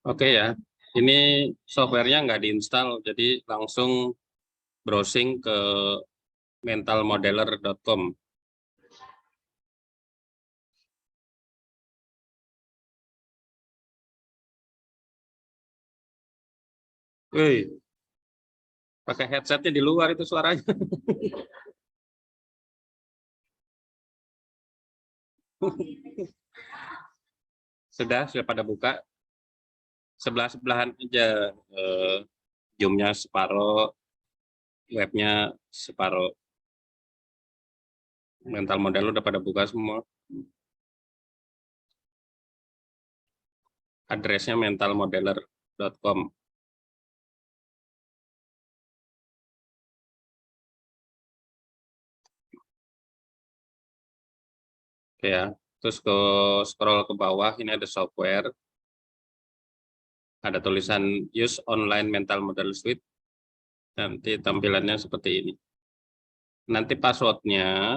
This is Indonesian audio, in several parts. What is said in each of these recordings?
Oke ya, ini softwarenya nggak diinstal, jadi langsung browsing ke mentalmodeler.com. Wih, pakai headsetnya di luar itu suaranya. Sudah pada buka. Sebelah-sebelahan aja. Zoom-nya separuh, webnya separuh. Mental model udah pada buka semua. Addressnya mentalmodeler.com. Oke ya, terus ke scroll ke bawah, ini ada software. Ada tulisan use online mental model suite. Nanti tampilannya seperti ini. Nanti passwordnya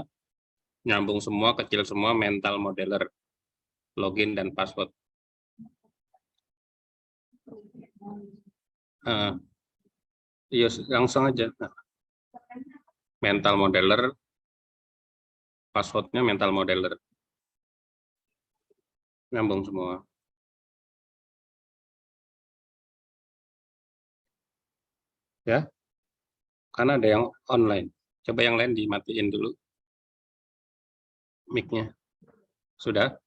nyambung semua, kecil semua, mental modeler. Login dan password. Use langsung aja. Mental modeler, passwordnya mental modeler. Nyambung semua. Ya, karena ada yang online. Coba yang lain dimatiin dulu mic-nya. Sudah?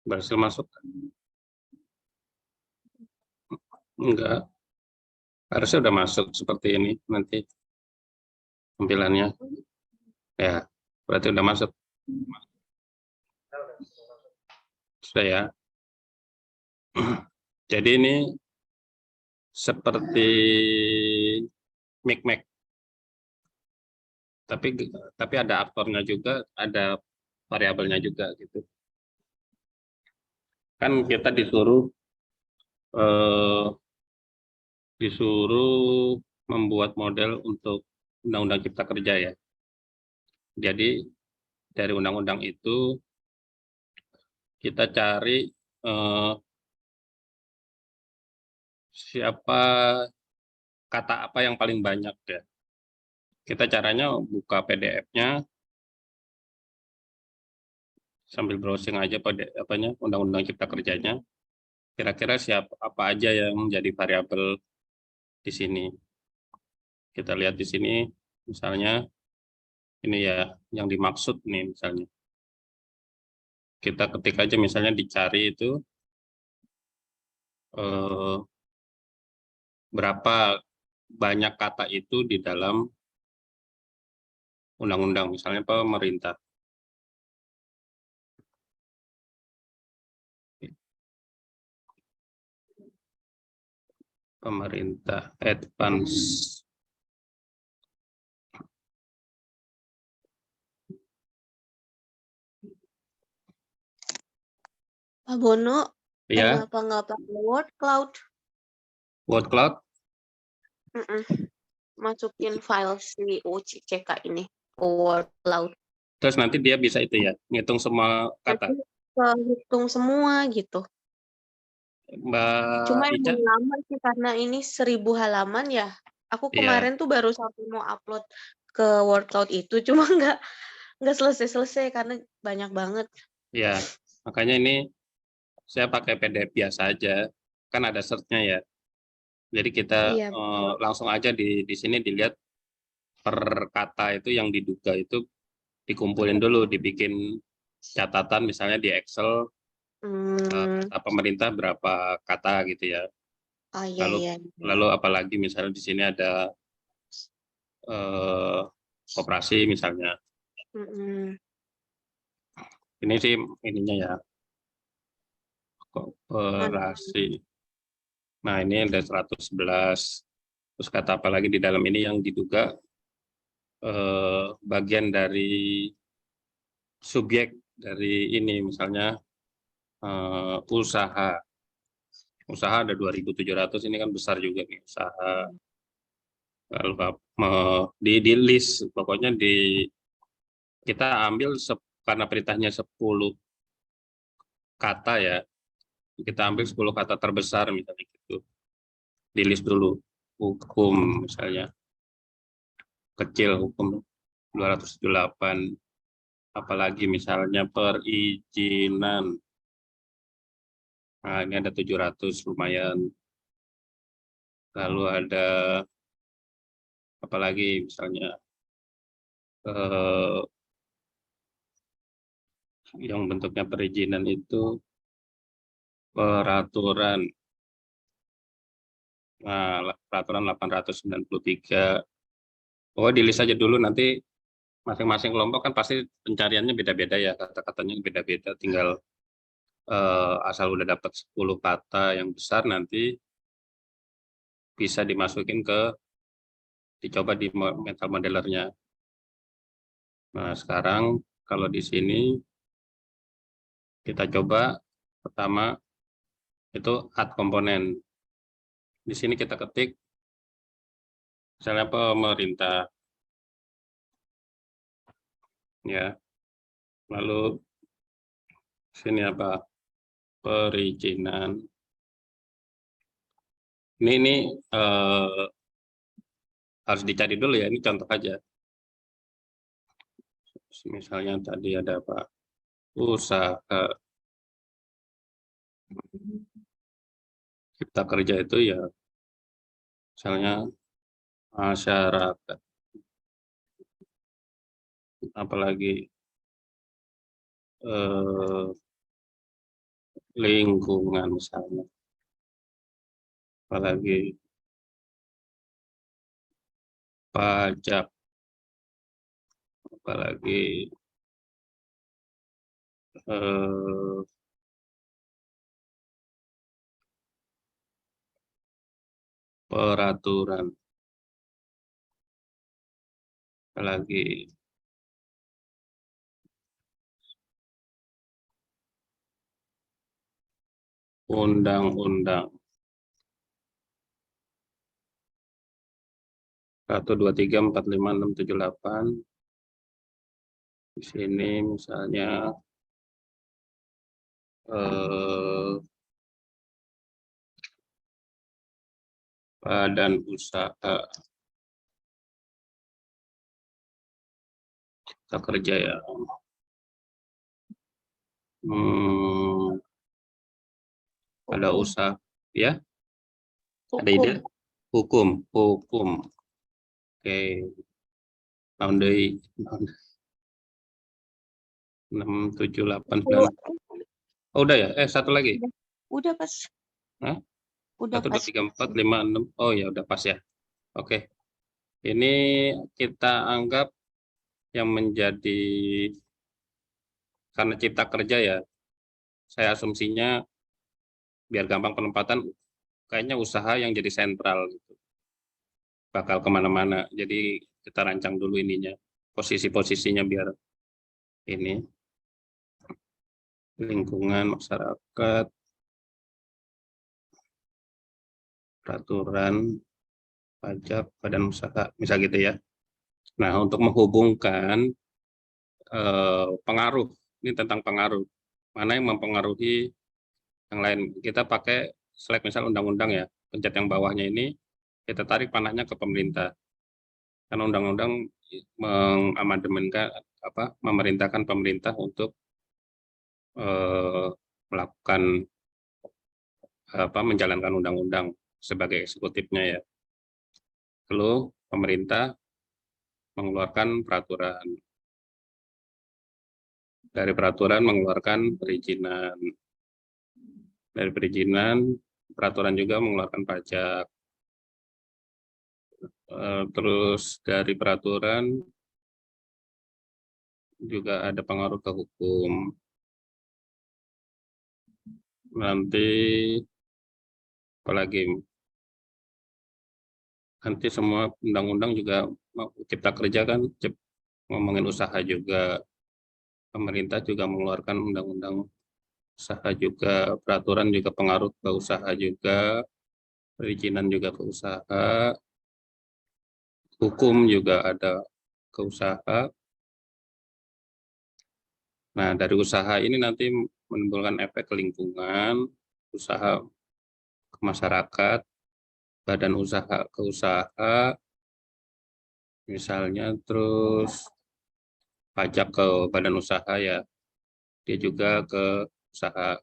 Berhasil masuk? Enggak. Harusnya udah masuk seperti ini nanti tampilannya. Ya, berarti udah masuk. Sudah ya. Jadi ini seperti mic-mac. Tapi ada aktornya juga, ada variabelnya juga gitu. Kan kita disuruh membuat model untuk Undang-Undang Cipta Kerja ya. Jadi dari undang-undang itu kita cari siapa kata apa yang paling banyak ya. Kita caranya buka PDF-nya sambil browsing aja pada Undang-Undang Cipta Kerjanya. Kira-kira siapa apa aja yang menjadi variabel di sini. Kita lihat di sini misalnya ini ya yang dimaksud nih misalnya. Kita ketik aja misalnya dicari itu berapa banyak kata itu di dalam undang-undang, misalnya pemerintah. Pemerintah advance. Pak Bono, Ya, kenapa nggak pakai word cloud? word cloud. Masukin file si UCK ini ke word cloud. Terus nanti dia bisa itu ya, ngitung semua kata. Nanti hitung semua gitu. Mbak Cuma Ica? emang lama sih karena ini 1000 halaman ya. Aku Iya, kemarin tuh baru sampai mau upload ke word cloud itu, cuma nggak selesai-selesai karena banyak banget. iya. Makanya ini saya pakai PDF biasa aja, kan ada search-nya ya. Jadi kita Iya. langsung aja di sini dilihat per kata itu yang diduga itu dikumpulin dulu, dibikin catatan misalnya di Excel kata pemerintah berapa kata gitu ya. Oh iya Lalu iya. lalu apalagi misalnya di sini ada koperasi misalnya. Ini sih ininya ya, koperasi. Nah, ini ada 111. Terus kata apa lagi di dalam ini yang diduga bagian dari subjek dari ini misalnya usaha. Usaha ada 2.700, ini kan besar juga nih usaha. Lalu di list, pokoknya kita ambil karena perintahnya 10 kata ya, kita ambil 10 kata terbesar misalnya gitu. Di list dulu. Hukum misalnya. Kecil hukum 278. Apalagi misalnya perizinan. Nah, ini ada 700 lumayan. Lalu ada apalagi misalnya yang bentuknya perizinan itu peraturan. Nah, peraturan 893. Oh, di list aja dulu, nanti masing-masing kelompok kan pasti pencariannya beda-beda ya, kata-katanya beda-beda, tinggal asal udah dapat 10 kata yang besar nanti bisa dicoba di mental modelernya. Nah, sekarang kalau di sini kita coba pertama itu add komponen. Di sini kita ketik misalnya pemerintah ya. Lalu sini apa? Perizinan. Ini harus dicari dulu ya, ini contoh aja. Misalnya tadi ada apa? Usaha cipta kerja itu ya misalnya masyarakat, apalagi lingkungan misalnya, apalagi pajak, apalagi peraturan, apalagi undang-undang 1, 2, 3, 4, 5, 6, 7, 8. Di sini misalnya badan usaha cipta kerja ya. Ada usaha ya, ada ide hukum. Oke, tahun dari 6, 7, 8, 9. Oh, udah ya? Satu lagi. Udah pas. Hah? Udah 1, 2, pas. 3, 4, 5, 6. Oh ya, udah pas ya. Oke. Ini kita anggap yang menjadi, karena cipta kerja ya, saya asumsinya biar gampang penempatan, kayaknya usaha yang jadi sentral gitu. Bakal kemana-mana. Jadi kita rancang dulu ininya, posisi-posisinya biar ini lingkungan, masyarakat, peraturan, pajak, badan usaha, misal gitu ya. Nah, untuk menghubungkan pengaruh, ini tentang pengaruh, mana yang mempengaruhi yang lain. Kita pakai select misal undang-undang ya, pencet yang bawahnya ini, kita tarik panahnya ke pemerintah. Karena undang-undang mengamandemenkan memerintahkan pemerintah untuk melakukan menjalankan undang-undang sebagai eksekutifnya ya. Lalu pemerintah mengeluarkan peraturan. Dari peraturan mengeluarkan perizinan. Dari perizinan, peraturan juga mengeluarkan pajak. Terus dari peraturan juga ada pengaruh ke hukum. Nanti apalagi, nanti semua undang-undang juga cipta kerja kan, ngomongin usaha juga. Pemerintah juga mengeluarkan undang-undang usaha juga, peraturan juga pengaruh ke usaha juga, perizinan juga ke usaha. hukum juga ada ke usaha. Nah, dari usaha ini nanti menimbulkan efek ke lingkungan, usaha ke masyarakat, badan usaha ke usaha, misalnya, terus pajak ke badan usaha ya, dia juga ke usaha.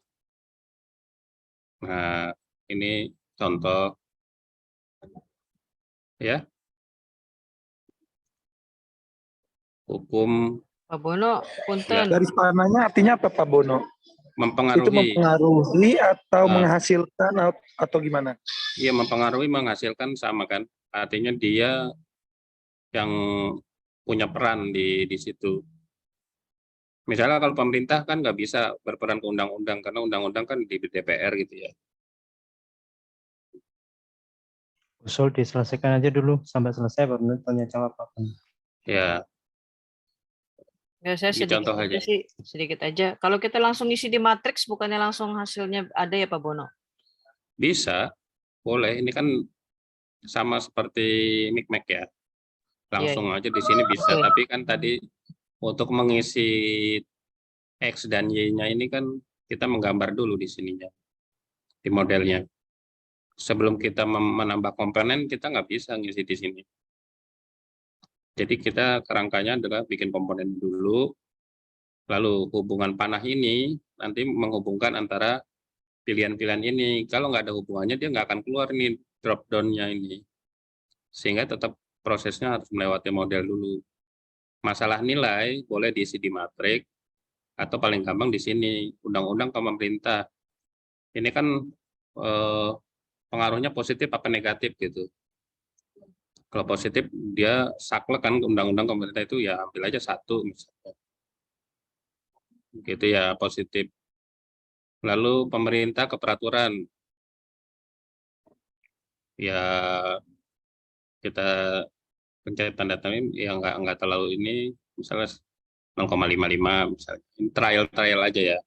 Nah, ini contoh ya, hukum Pak Bono, ya, punten. Garis panahnya artinya apa Pak Bono? Itu mempengaruhi. mempengaruhi atau Ah. menghasilkan atau gimana? Iya, mempengaruhi, menghasilkan sama kan. Artinya dia yang punya peran di situ. Misalnya kalau pemerintah kan nggak bisa berperan ke undang-undang karena undang-undang kan di DPR gitu ya. Usul diselesaikan aja dulu sampai selesai baru tanya jawab Pak Bono. Ya, Ya, saya ini sedikit contoh aja aja. sih, sedikit aja. Kalau kita langsung isi di matriks, bukannya langsung hasilnya ada ya Pak Bono? Bisa, boleh. Ini kan sama seperti Mikmek ya. Langsung aja di sini bisa. Oke. Tapi kan tadi untuk mengisi X dan Y-nya ini kan kita menggambar dulu di sininya, di modelnya. Sebelum kita menambah komponen, kita nggak bisa ngisi di sini. Jadi kita kerangkanya adalah bikin komponen dulu, lalu hubungan panah ini nanti menghubungkan antara pilihan-pilihan ini. Kalau nggak ada hubungannya, dia nggak akan keluar nih drop down-nya ini. Sehingga tetap prosesnya harus melewati model dulu. Masalah nilai boleh diisi di matrik, atau paling gampang di sini, undang-undang ke pemerintah. Ini kan pengaruhnya positif apa negatif gitu. Kalau positif, dia saklek kan undang-undang pemerintah itu ya ambil aja satu misalnya. Gitu ya, positif. Lalu pemerintah ke peraturan, ya kita pencet tanda tangan yang nggak terlalu ini, misalnya 0,55 misalnya. Trial aja ya.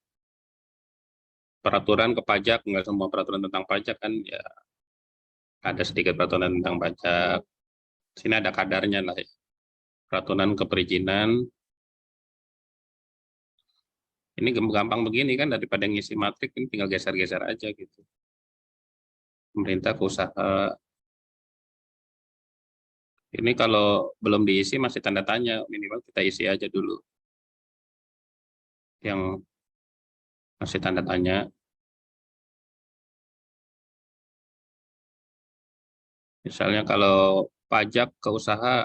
Peraturan ke pajak, nggak semua peraturan tentang pajak kan ya, ada sedikit peraturan tentang pajak. Sini ada kadarnya lah ya. Peraturan keperizinan. Ini gampang begini kan, daripada ngisi matrik ini tinggal geser-geser aja gitu. Pemerintah ke usaha. Ini kalau belum diisi masih tanda tanya, minimal kita isi aja dulu. Yang masih tanda tanya. Misalnya kalau pajak ke usaha,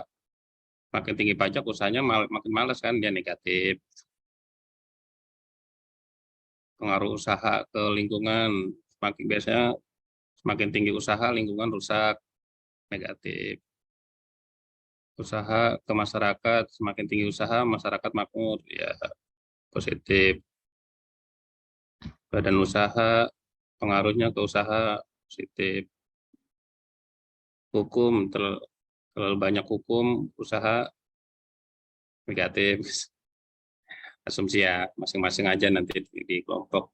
makin tinggi pajak usahanya makin malas kan, dia negatif. Pengaruh usaha ke lingkungan, biasanya semakin tinggi usaha, lingkungan rusak, negatif. Usaha ke masyarakat, semakin tinggi usaha, masyarakat makmur, ya positif. Badan usaha, pengaruhnya ke usaha, positif. Hukum, terlalu banyak hukum, usaha, negatif. Asumsi ya, masing-masing aja nanti di kelompok.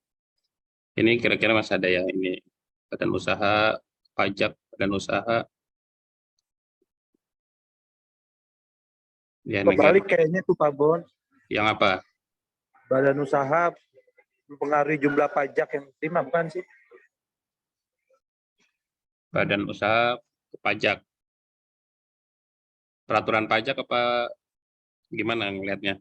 Ini kira-kira masih ada ya, ini badan usaha, pajak, badan usaha. Ya, Kebalik kayaknya tuh Pak Bon. yang apa? Badan usaha mempengaruhi jumlah pajak yang diterima, bukan sih? Badan usaha pajak. Peraturan pajak apa gimana ngelihatnya?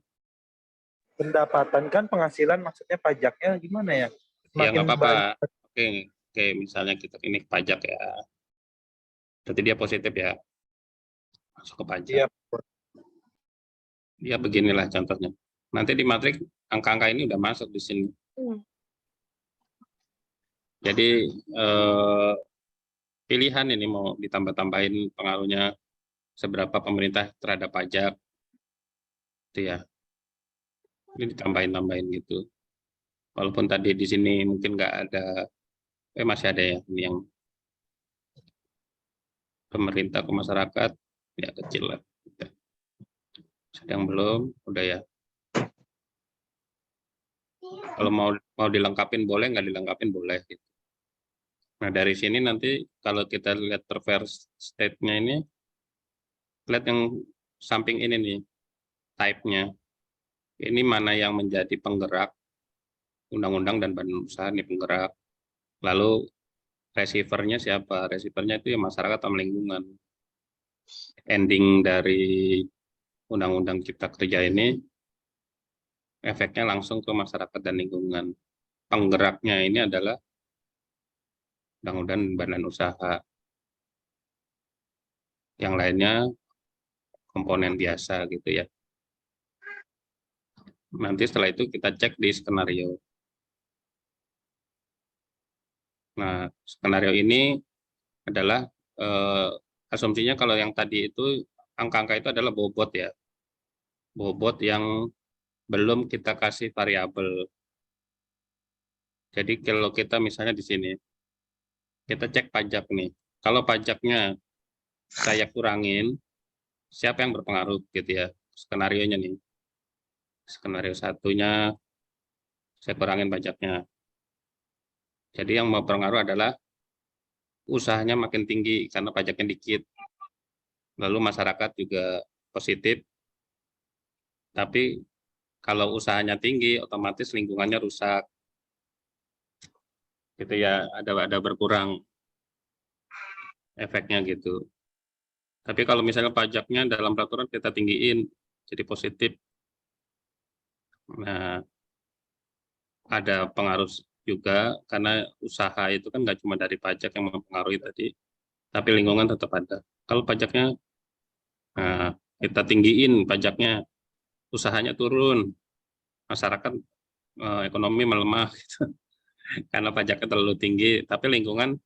Pendapatan kan penghasilan, maksudnya pajaknya gimana ya? Ya nggak apa-apa. banyak. Oke, misalnya kita ini pajak ya. Berarti dia positif ya. Masuk ke pajak. Iya. Ya beginilah contohnya. Nanti di matrik angka-angka ini udah masuk di sini. Jadi pilihan ini mau ditambah-tambahin pengaruhnya seberapa pemerintah terhadap pajak. Itu ya. Ini ditambahin-tambahin gitu. Walaupun tadi di sini mungkin nggak ada, masih ada ya ini yang pemerintah ke masyarakat, ya kecil lah. Sedang belum, udah ya. Kalau mau dilengkapin boleh, nggak dilengkapin boleh. Gitu. Nah dari sini nanti kalau kita lihat reverse state-nya ini, lihat yang samping ini nih, type-nya. Ini mana yang menjadi penggerak, undang-undang dan badan usaha ini penggerak. Lalu receiver-nya siapa? Receiver-nya itu ya masyarakat atau lingkungan. Ending dari undang-undang Cipta Kerja ini efeknya langsung ke masyarakat dan lingkungan. Penggeraknya ini adalah undang-undang badan usaha. Yang lainnya komponen biasa gitu ya. Nanti setelah itu kita cek di skenario. Nah, skenario ini adalah asumsinya kalau yang tadi itu angka-angka itu adalah bobot ya. Bobot yang belum kita kasih variabel. Jadi kalau kita misalnya di sini, kita cek pajak nih. Kalau pajaknya saya kurangin, siapa yang berpengaruh gitu ya, skenarionya nih. Skenario satunya, saya kurangin pajaknya. Jadi yang berpengaruh adalah usahanya makin tinggi karena pajaknya dikit. Lalu masyarakat juga positif. Tapi kalau usahanya tinggi, otomatis lingkungannya rusak. Gitu ya, ada berkurang efeknya gitu. Tapi kalau misalnya pajaknya dalam peraturan kita tinggiin, jadi positif. Nah, ada pengaruh juga karena usaha itu kan nggak cuma dari pajak yang mempengaruhi tadi, tapi lingkungan tetap ada. Kalau pajaknya kita tinggiin pajaknya, usahanya turun, masyarakat ekonomi melemah gitu. Karena pajaknya terlalu tinggi, tapi lingkungan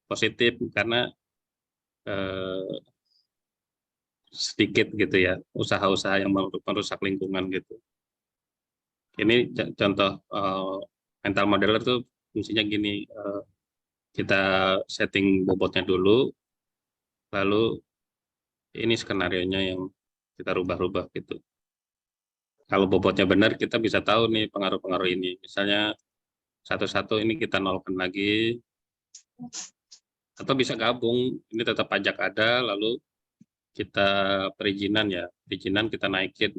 positif karena sedikit gitu ya usaha-usaha yang merusak lingkungan gitu. Ini contoh mental modeler tuh fungsinya gini, kita setting bobotnya dulu, lalu ini skenario-nya yang kita rubah-rubah gitu. Kalau bobotnya benar, kita bisa tahu nih pengaruh-pengaruh ini. Misalnya satu-satu ini kita nolkan lagi, atau bisa gabung, ini tetap pajak ada, lalu kita perizinan ya, perizinan kita naikin.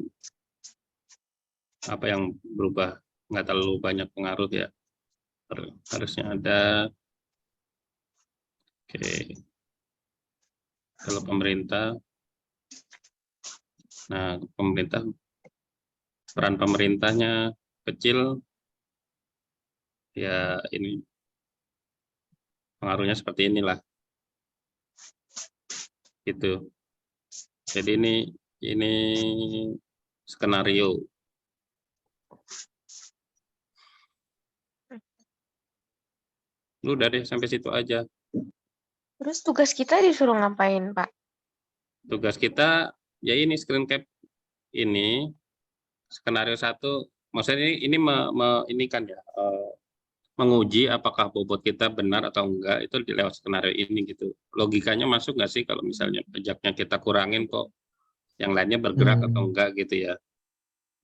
Apa yang berubah, nggak terlalu banyak pengaruh ya. Harusnya ada. Oke. Kalau pemerintah, nah pemerintah, peran pemerintahnya kecil, ya ini pengaruhnya seperti inilah. Gitu. Jadi ini skenario. Udah deh sampai situ aja. Terus tugas kita disuruh ngapain, Pak? Tugas kita ya ini screen cap ini skenario 1, maksudnya ini ini kan ya menguji apakah bobot kita benar atau enggak itu lewat skenario ini gitu. Logikanya masuk nggak sih kalau misalnya pajaknya kita kurangin kok yang lainnya bergerak atau enggak gitu ya.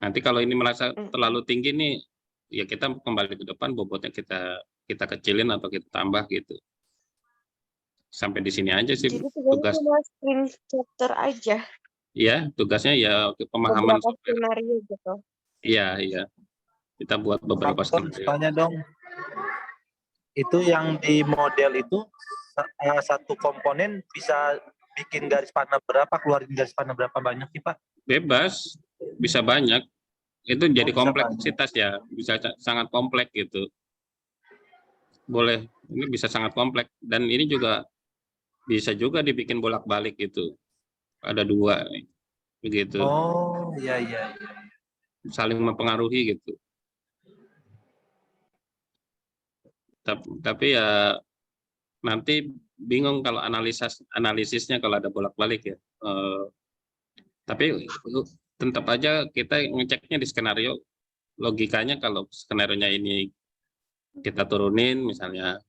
Nanti kalau ini merasa terlalu tinggi nih, ya kita kembali ke depan bobotnya kita kecilin atau kita tambah gitu. Sampai di sini aja sih Jadi tugas. cuma screen chapter aja. Iya, tugasnya ya pemahaman. Beberapa skenario gitu. Iya. Kita buat beberapa Tom, skenario. tanya dong. Itu yang di model itu satu komponen bisa bikin garis panah berapa, keluarin garis panah berapa banyak sih Pak? Bebas, bisa banyak. Itu jadi bisa kompleksitas ya, bisa sangat kompleks gitu. Boleh, ini bisa sangat kompleks. Dan ini juga bisa juga dibikin bolak-balik gitu. Ada 2 begitu. Oh, iya. Saling mempengaruhi gitu. Tapi ya nanti bingung kalau analisisnya kalau ada bolak-balik ya. Tapi tetap aja kita ngeceknya di skenario. Logikanya kalau skenario-nya ini kita turunin misalnya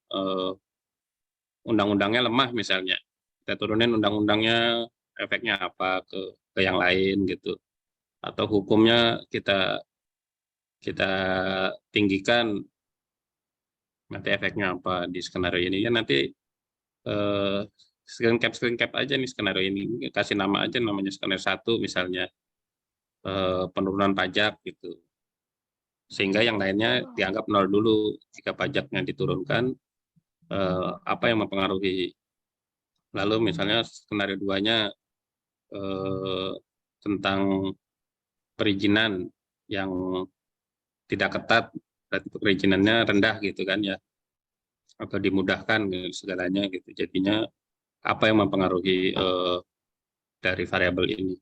undang-undangnya lemah misalnya, kita turunin undang-undangnya efeknya apa ke yang lain gitu, atau hukumnya kita tinggikan, nanti efeknya apa di skenario ini ya nanti screen cap aja nih skenario ini, kasih nama aja, namanya skenario 1 misalnya, penurunan pajak gitu, sehingga yang lainnya dianggap 0 dulu. Jika pajaknya diturunkan, apa yang mempengaruhi. Lalu misalnya skenario 2-nya tentang perizinan yang tidak ketat, berarti perizinannya rendah gitu kan ya, atau dimudahkan gitu, segalanya gitu. Jadinya apa yang mempengaruhi dari variabel ini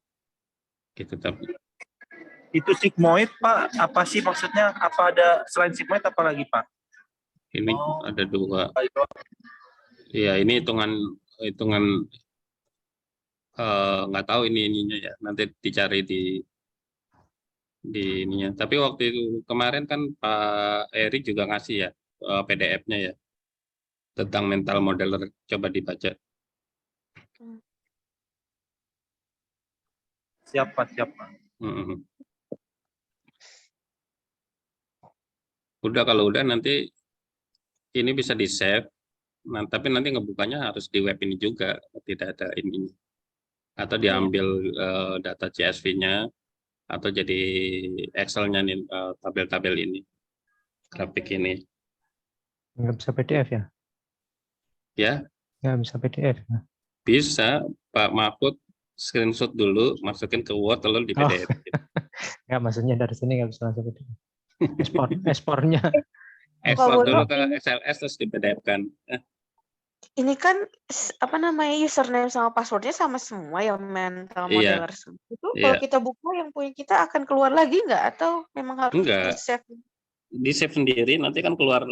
gitu. Tapi Itu sigmoid Pak, apa sih maksudnya? Apa ada selain sigmoid apa lagi Pak? ini Oh. ada 2. Ayo. Iya, ini hitungan nggak tahu ininya ya, nanti dicari di ininya. Tapi waktu itu kemarin kan Pak Eri juga ngasih ya PDF-nya ya tentang mental modeler, coba dibaca. Siapa? Mm-mm. Udah, kalau udah nanti ini bisa di save. Nah, tapi nanti ngebukanya harus di web ini juga, tidak ada ini. Atau diambil data CSV-nya, atau jadi Excel-nya nih, tabel-tabel ini, grafik ini. Nggak bisa PDF ya? Ya, Nggak bisa PDF. Ya? bisa Pak Mahfud screenshot dulu, masukin ke Word, lalu di Oh. PDF. Nggak, maksudnya dari sini nggak bisa langsung PDF. Ekspornya. Ekspor Bono, dulu ke XLS terus di PDF-kan. ini kan apa namanya, username sama passwordnya sama semua ya, mental Iya. modeler semua. Itu Iya. kalau kita buka yang punya kita akan keluar lagi nggak, atau memang harus Enggak. di-save? Di save sendiri, nanti kan keluar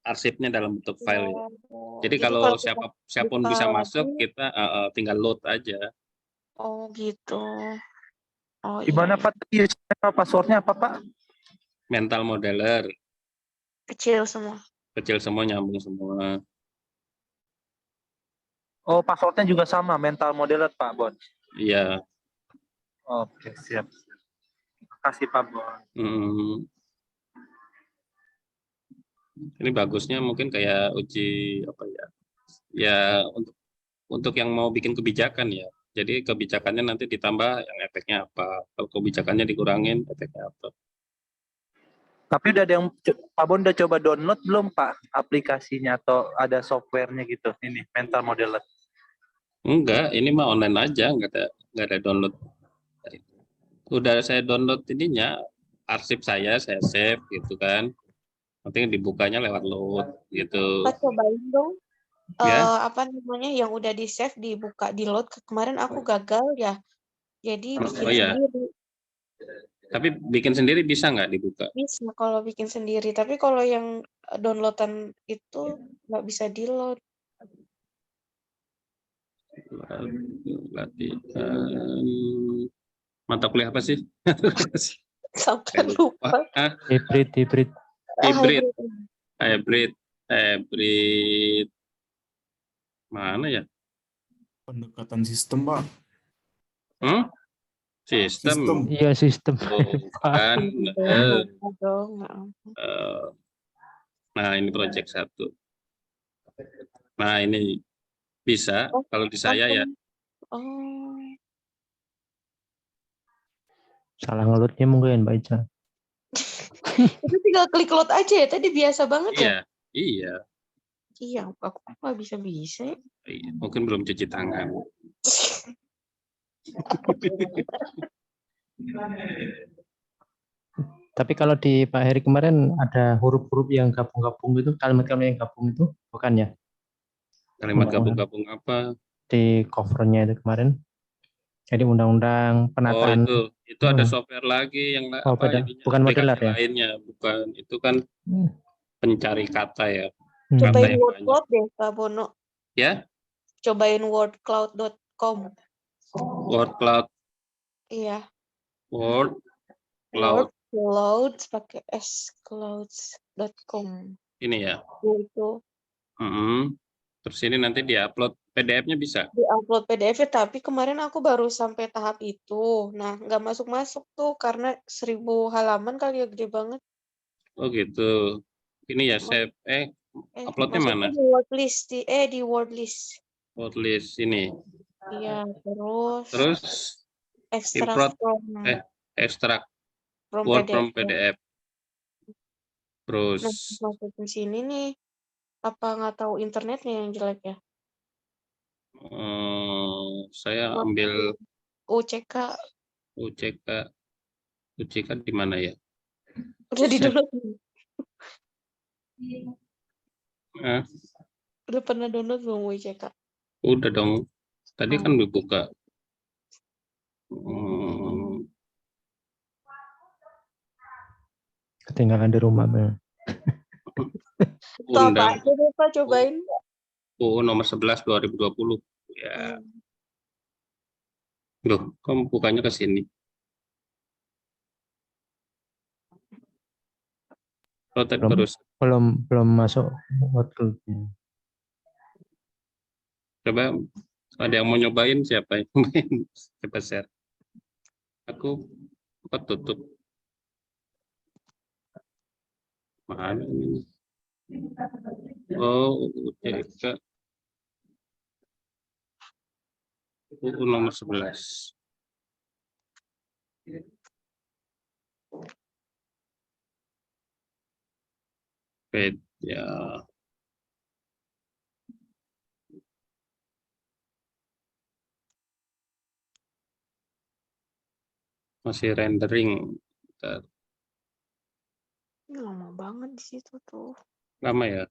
arsipnya dalam bentuk file ya. Jadi kalau siapapun buka bisa masuk, lagi- kita tinggal load aja. Oh gitu. Oh Gimana iya. Pak? Username passwordnya apa Pak? Mental modeler, Kecil semua. kecil semua, nyambung semua. Oh, passwordnya juga sama, mental modeler Pak Bon. Iya. Oke, siap. Terima kasih Pak Bon. Ini bagusnya mungkin kayak uji apa ya? Ya untuk yang mau bikin kebijakan ya. Jadi kebijakannya nanti ditambah, yang efeknya apa. Kalau kebijakannya dikurangin, efeknya apa. Tapi udah ada yang Pak Bon udah coba download belum Pak aplikasinya atau ada softwarenya gitu? Ini mental modeler. Enggak, ini mah online aja, nggak ada download. Udah saya download ininya, arsip saya save gitu kan. Nanti dibukanya lewat load gitu. Kita cobain dong. Ya. Apa namanya, yang udah di save dibuka di load. Kemarin aku gagal ya, jadi bikin Oh iya. sendiri. Tapi bikin sendiri bisa nggak dibuka? Bisa kalau bikin sendiri, tapi kalau yang downloadan itu nggak bisa di load. Latihan mata kuliah apa sih? Sampai lupa. Hybrid. Hybrid. Mana ya? Pendekatan sistem, Pak. Sistem. Iya, sistem. Bukan. Dong. Nah, ini project 1. Nah, ini bisa kalau di saya ya. Oh. Salah ngeloadnya mungkin Mbak Ica. Itu tinggal klik load aja ya, tadi biasa banget ya? Iya. Iya, aku nggak bisa. Mungkin belum cuci tangan. Tapi kalau di Pak Heri kemarin ada huruf-huruf yang gabung-gabung itu, kalimat-kalimat yang gabung itu, bukan ya? Kalimat gabung-gabung apa? Di covernya itu kemarin. Jadi undang-undang penataan. Oh, itu ada software lagi yang beda. Bukan modeler ya? Lainnya, bukan. Itu kan pencari kata ya. Cobain WordCloud deh, Pak Bono. Ya? Cobain wordcloud.com. WordCloud. Iya. WordCloud. Cloud pakai S, clouds.com. Ini ya? Itu. Terus ini nanti diupload PDF-nya bisa? Diupload PDF-nya, tapi kemarin aku baru sampai tahap itu. Nah, nggak masuk-masuk tuh karena 1000 halaman kali ya, gede banget. Oh gitu. Ini ya save. Uploadnya mana? Di wordlist, di wordlist. Outlist ini. Iya, terus Terus extract import extract from Word from PDF. PDF. Terus Nah, masuk ke sini nih, apa nggak tahu internetnya yang jelek ya? saya Word ambil UCK UCK di mana ya? udah di Set. download, Ah, udah pernah download belum UCK? udah dong. Tadi Oh. kan dibuka. Ketinggalan di rumah. Bang. Itu apa Undang aja deh Pak, cobain. UU nomor 11 2020. Ya, loh, kamu bukannya ke sini? Oh, tadi Belum. terus. Belum masuk Outlook. Coba ada yang mau nyobain siapa yang main? Coba share. Aku tutup. Mana ini? Oh, UTK. UU nomor 11. Ya. Masih rendering. Bentar. Lama banget di situ tuh. Lama ya?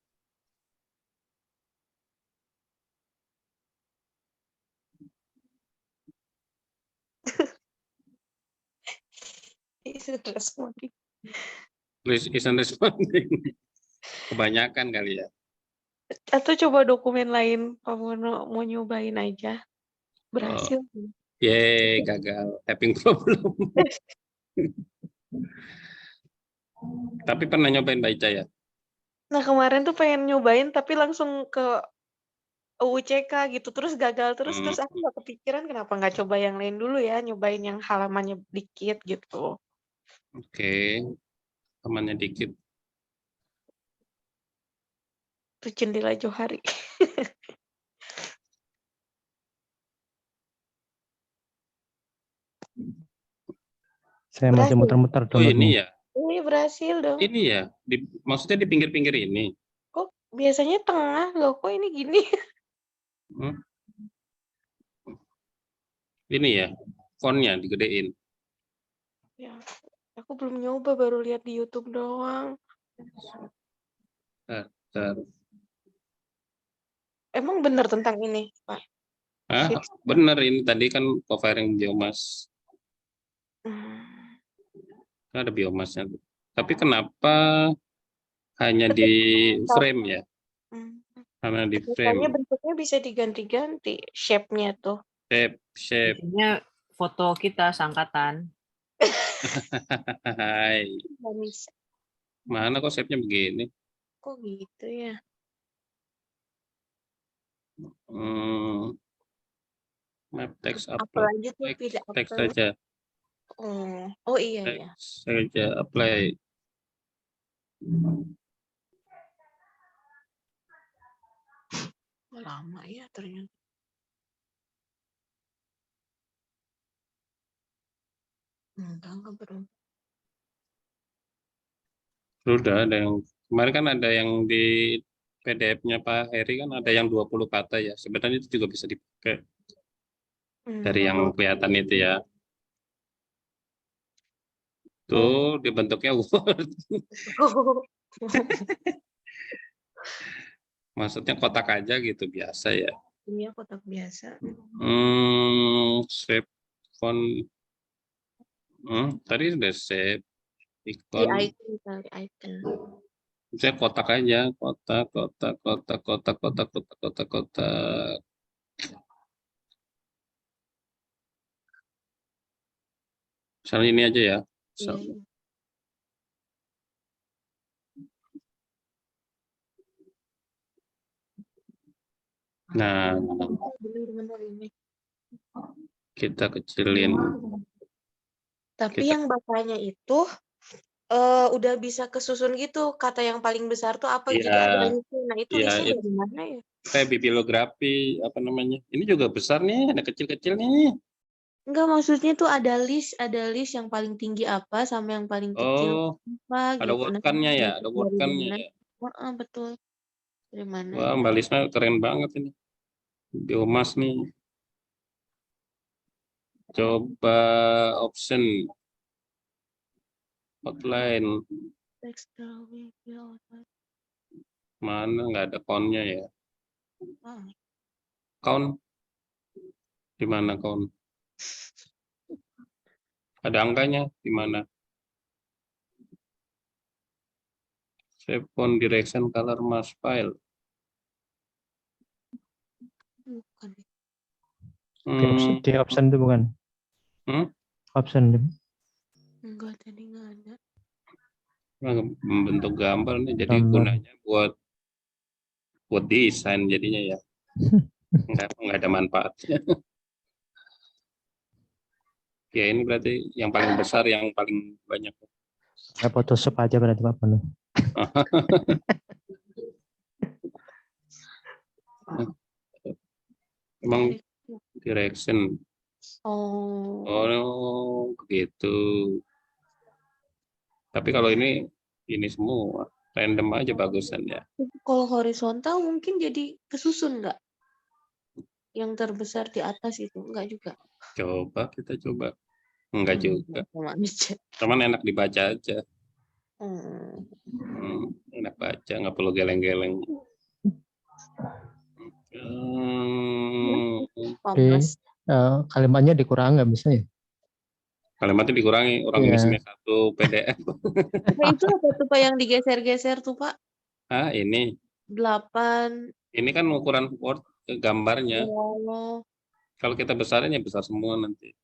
Isn't responding. Isn't responding. Kebanyakan kali ya. Atau coba dokumen lain, Pak Mono mau nyobain aja. Berhasil. Yeay, gagal. Typing problem. Tapi pernah nyobain baca ya? Nah kemarin tuh pengen nyobain tapi langsung ke UCK gitu, terus gagal terus aku nggak kepikiran kenapa nggak coba yang lain dulu ya, nyobain yang halamannya dikit gitu. Oke. Temannya dikit. Itu jendela Johari. Saya masih Berhasil. muter-muter Oh downloadnya. ini ya? Ini berhasil dong. Ini ya? Maksudnya di pinggir-pinggir ini? Kok biasanya tengah loh, kok ini gini? Ini ya? Fontnya digedein? Ya, aku belum nyoba, baru lihat di YouTube doang. Bentar. Emang bener tentang ini, Pak? Bener ini tadi kan covering biomas. Ada biomasnya. Tapi kenapa hanya di frame ya? Hanya di Katanya frame. bentuknya bisa diganti-ganti shape-nya tuh. Shape. Biasanya foto kita seangkatan. Hai. Nggak bisa. Mana kok shape-nya begini? Kok gitu ya? Map text Apa upload. lagi tuh tidak Text upload? saja. Oh iya ya. Text saja apply. Lama ya ternyata. Enggak belum. Sudah ada yang kemarin kan ada yang di PDF-nya Pak Heri kan ada yang 20 kata ya. Sebenarnya itu juga bisa dipakai dari yang kelihatan itu ya. Tuh dibentuknya Word. Maksudnya kotak aja gitu biasa ya. Iya, kotak biasa. Shape font. Tadi sudah shape Di icon. icon kali, icon. Saya kotak aja, kotak. Misalnya ini aja ya. Iya. Nah, Benar-benar ini. kita kecilin. Tapi yang bapaknya itu udah bisa kesusun gitu, kata yang paling besar tuh apa, jadi ada Iya. ini. Nah itu Iya, isinya dari mana ya? Kayak bibliografi apa namanya? Ini juga besar nih, ada kecil-kecil nih. Enggak, maksudnya tuh ada list yang paling tinggi apa sama yang paling kecil Oh, apa ada gitu. Nanti wordkan-nya ya, dapat ada dari wordkan-nya mana? ya. Heeh, betul. Dari mana Wah, gitu. Mbak Lisna keren banget ini. Biomas nih. Coba option outline Textile review. mana nggak ada count-nya ya. Ah, Count di mana count? Ada angkanya di mana? Shape font direction color mask file. bukan. Di option itu bukan? Hmm? Option itu. Enggak, tadi enggak ada. Membentuk gambar nih, jadi Gambar. gunanya buat desain jadinya ya. Nggak ada manfaatnya. Ya ini berarti yang paling besar, yang paling banyak. Ya, Photoshop aja berarti Pak Bono. Emang direction. Oh, Oh, begitu. Tapi kalau ini semua random aja bagusan ya. kalau horizontal mungkin jadi kesusun nggak? Yang terbesar di atas itu enggak juga. Coba kita coba. Enggak juga. Sama aja. Cuman enak dibaca aja. Hmm. Enak baca, nggak perlu geleng-geleng. Pamas. Kalimatnya dikurangi nggak bisa ya? Kalimatnya dikurangi, orang Iya. ini satu PDF. Nah, itu apa tuh Pak yang digeser-geser tuh Pak? Ah, ini 8. kan ukuran Word gambarnya. Oh, Kalau kita besarin ya besar semua nanti.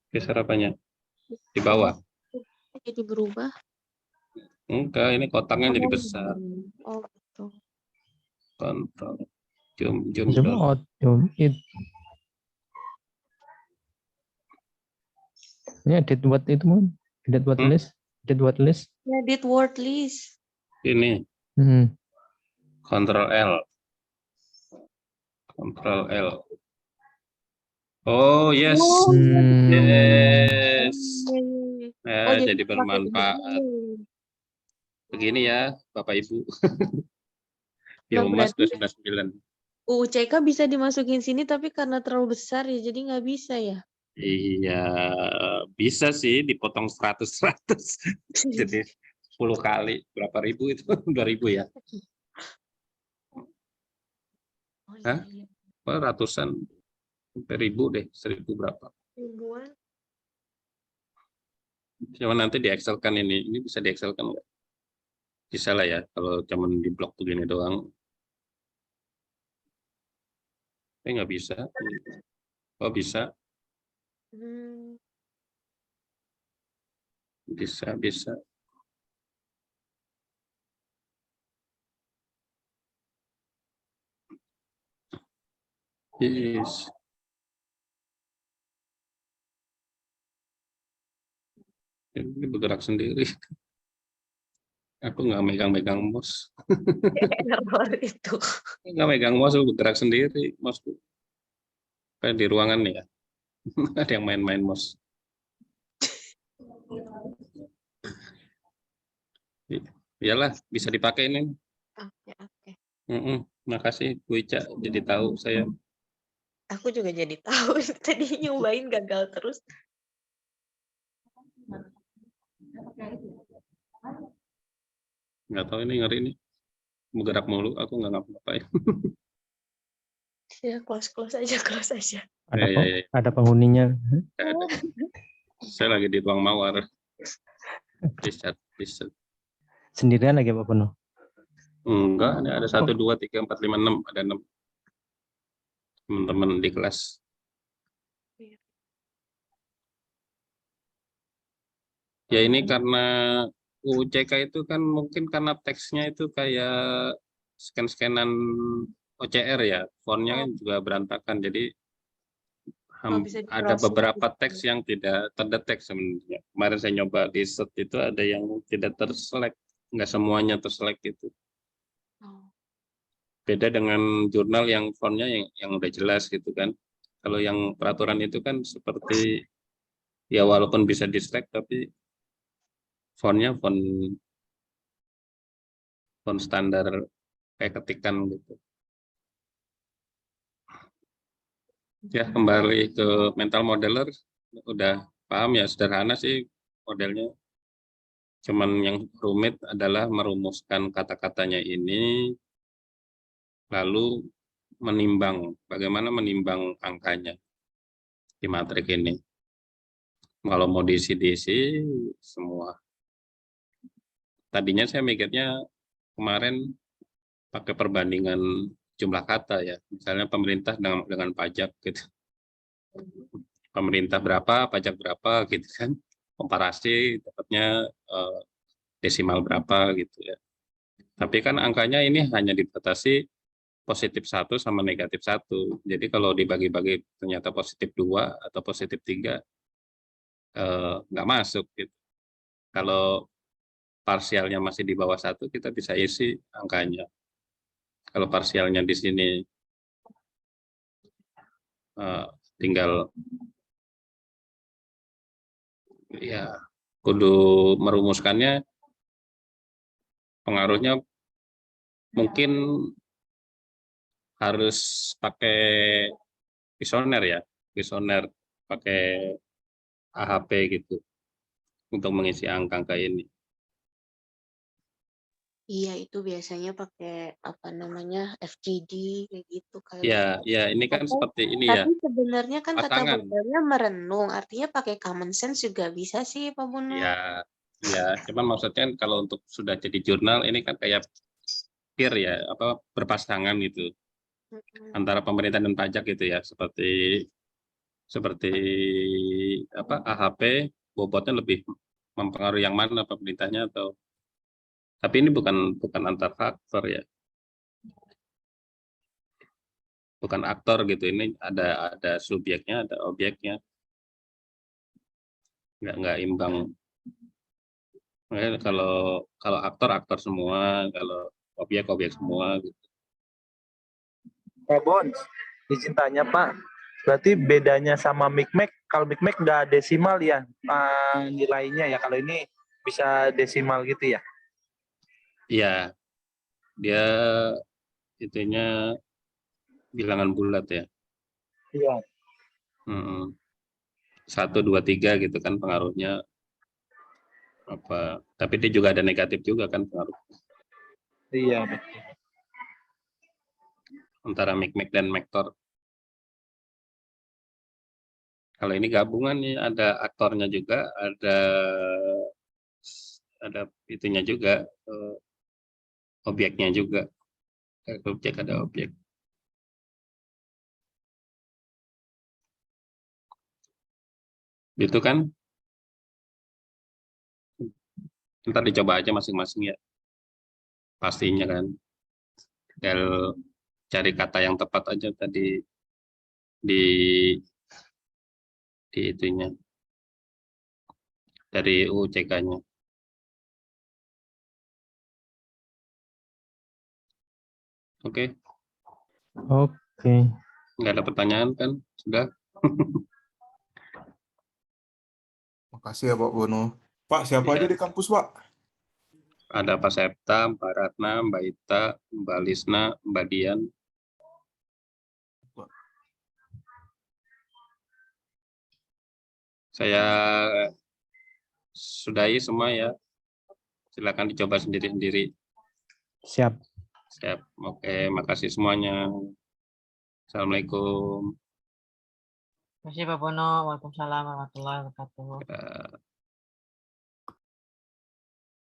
Geser apanya? Di bawah. jadi berubah. Enggak, ini kotaknya jadi besar. Oh, gitu. Kontrol. Zoom Zoom down. out, zoom in. Ini edit buat itu mungkin. Edit buat list. Edit buat list. Edit word list. Ini Hmm. Ctrl L. Ctrl L. Oh, yes. Oh, Yes. Oh, Jadi pakai bermanfaat. Begini ya, Bapak Ibu. Nah, Biomas berarti 299. UCK bisa dimasukin sini tapi karena terlalu besar ya jadi nggak bisa ya. Iya, bisa sih dipotong 100. Jadi 10 kali berapa ribu itu? 2.000 ya? Oh, Hah? iya. Oh, ratusan sampai ribu deh, 1.000 berapa? Ribuan. Coba nanti di Excel kan ini bisa di Excel kan nggak? Bisa lah ya kalau cuman di blok begini doang. Nggak bisa. Oh bisa, Hmm. bisa. Yes. Ini bergerak sendiri. Aku nggak megang mouse. Error itu. Nggak megang mouse, bergerak sendiri mouse. Kayak di ruangan nih ya. Ada yang main-main mouse. Iyalah, bisa dipakai ini. Oke. Makasih Bu Ica, jadi tahu saya. Aku juga jadi tahu tadi nyobain gagal terus. Nggak tahu ini ngeri nih. Bergerak mulu, aku nggak ngapa-ngapain. Ya, close aja. Ada, Ya. ada penghuninya. Ada. Saya lagi di ruang mawar. Richard. Sendirian lagi Pak Bono? Enggak, ini ada 1, 2, 3, 4, 5, 6. Ada 6 teman-teman di kelas. Ya ini karena UCK itu kan mungkin karena teksnya itu kayak scan-scanan OCR ya, fontnya kan juga berantakan, jadi ada beberapa teks yang tidak terdetek sebenarnya. Kemarin saya nyoba di set itu ada yang tidak terselect, nggak semuanya terselect gitu. Beda dengan jurnal yang fontnya yang udah jelas gitu kan. Kalau yang peraturan itu kan seperti ya walaupun bisa distract tapi fontnya font standar kayak ketikan gitu. Ya kembali ke mental modeler, udah paham ya, sederhana sih modelnya. Cuman yang rumit adalah merumuskan kata-katanya ini, lalu menimbang, bagaimana menimbang angkanya di matrik ini. Kalau mau diisi semua. Tadinya saya mikirnya kemarin pakai perbandingan jumlah kata ya, misalnya pemerintah dengan pajak gitu. Pemerintah berapa, pajak berapa gitu kan. Komparasi dapatnya desimal berapa gitu ya. Tapi kan angkanya ini hanya dibatasi positif 1 sama negatif 1. Jadi kalau dibagi-bagi ternyata positif 2 atau positif 3 nggak masuk gitu. Kalau parsialnya masih di bawah 1 kita bisa isi angkanya. Kalau parsialnya di sini tinggal ya kudu merumuskannya, pengaruhnya mungkin harus pakai visioner ya, visioner pakai AHP gitu untuk mengisi angka-angka ini. Iya, itu biasanya pakai apa namanya FGD kayak gitu kali. Ya, ya ini kan Atau seperti ini ya, tapi sebenarnya kan kata pasangan. bapaknya merenung, artinya pakai common sense juga bisa sih Pak Bono. Ya, ya, cuman maksudnya kalau untuk sudah jadi jurnal ini kan kayak peer ya, apa berpasangan gitu antara pemerintah dan pajak gitu ya, seperti apa AHP bobotnya lebih mempengaruhi yang mana, pemerintahnya atau, tapi ini bukan antar faktor ya, bukan aktor gitu, ini ada subjeknya, ada objeknya, nggak imbang. Makanya kalau aktor semua, kalau objek semua gitu. Pak Bons, izin tanya Pak, berarti bedanya sama Mikmek, kalau Mikmek nggak desimal ya nilainya ya, kalau ini bisa desimal gitu ya? Iya, dia itunya bilangan bulat ya. Iya. 1, 2, 3 gitu kan pengaruhnya apa, tapi dia juga ada negatif juga kan pengaruh Iya, betul. antara Mikmek dan Mektor. Kalau ini gabungan nih, ada aktornya juga, ada itunya juga, objeknya juga. Ada objek. Itu kan ntar dicoba aja masing-masing ya, pastinya kan. Tinggal cari kata yang tepat aja tadi di itunya dari UCK-nya. Oke, Oke. nggak ada pertanyaan kan? Sudah. Makasih ya Pak Bono. Pak, siapa Iya. aja di kampus, Pak? Ada Pak Septa, Mbak Ratna, Mbak Ita, Mbak Lisna, Mbak Dian. Saya sudahi semua ya. Silakan dicoba sendiri-sendiri. Siap. Siap. Oke, makasih semuanya. Assalamualaikum. Terima kasih Pak Bono. Waalaikumsalam warahmatullahi wabarakatuh. Ya.